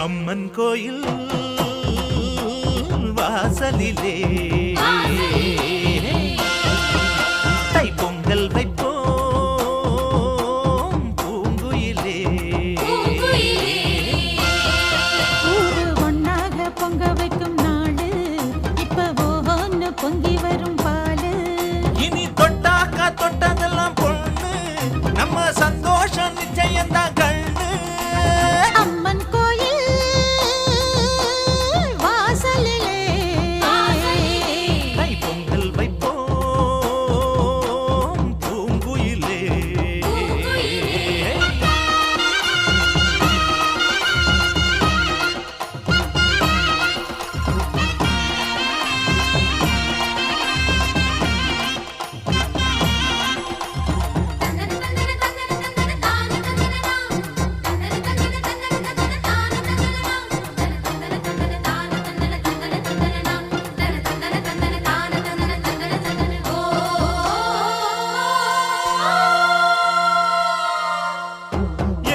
அம்மன் கோயில் வாசலிலே தைப்பொங்கல் வைப்போம் பூங்குயிலே. ஒன்னாக பொங்க வைக்கும் நாடு இப்ப ஒன்னு பொங்கி வரும் பாலு. இனி தொட்டாக்கா தொட்டதெல்லாம் பொண்ணு நம்ம சந்தோஷம் நிச்சயம்தான் கண்ணு. அம்மன் கோயில் வாசலிலே தைப்பொங்கல் வைப்போம் பூங்குயிலே.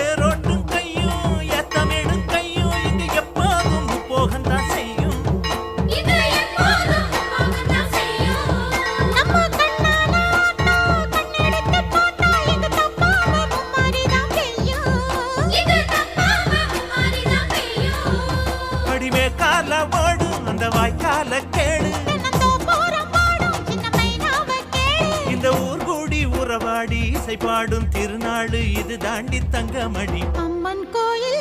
ஏரோட்டும் கையும் ஏத்தமிடும் கையும் இங்கு எப்போதும் போகத்தான் செய்யும். நம்ம கண்ணால கண்ணெடுத்து பார்த்தா எங்க தப்பாம மும்மாரிதான் பெய்யும். அடிமே கால ஓடும் அந்த வாய்க்கால கேடு. தென்னந்தோப்புறம் பாடும் சின்ன மைனாவ கேளு. இந்த ஊர் கூடி உறவாடி இசை பாடும் திருநாடு இது தாண்டி தங்கமணி. அம்மன் கோயில்